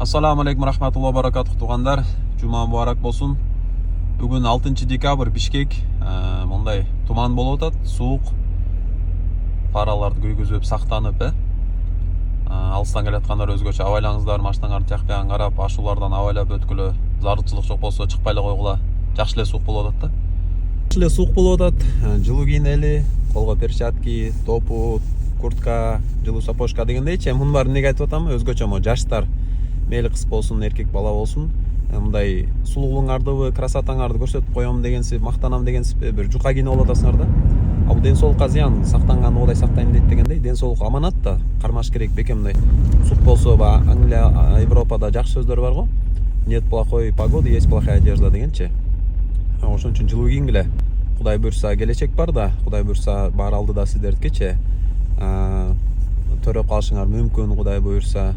Assalamu алейкум рахматуллахи баракатух туугандар. Жума мубарак болсун. Бүгүн 6 декабрь Бишкек. Мындай туман болуп атат, суук. Фараларды күйгүзүп, сактанып, алыстан келаткандар өзгөчө абайлаңыздар, машинаңарды жакпаган карап, ашуулардан абайлап өткүлө. Зарылчылык жок болсо чыкпай эле койгула. Жакшы эле суук болуп атат да. Жакшы эле суук болуп атат. Жылуу кийинели, колго перчатки, топу, куртка, жылуу сапожка дегендейчи. Мунун баарын эмнеге айтып атам? Өзгөчө жаштар мейли кыз болсун, эркек бала болсун, мындай сулуулуңарды, красотаңарды көрсөтүп коем дегенсип, мактанам дегенсип бир жука кийинип алып атасыңар да. А бул ден соолукка зыян, сактанган Кудай сактайм дейт дегендей, ден соолук аманат да, кармаш керек бекем мындай. Сук болсо, Англия, Европада жакшы сөздөр бар го. Нет плохой погоды, есть плохая одежда дегенчи. Ошон үчүн жылуу кийингиле. Кудай буйрса келечек бар да, Кудай буйрса баары алдыда сиздердикичи. Төрөп калышыңар мүмкүн, Кудай буйрса.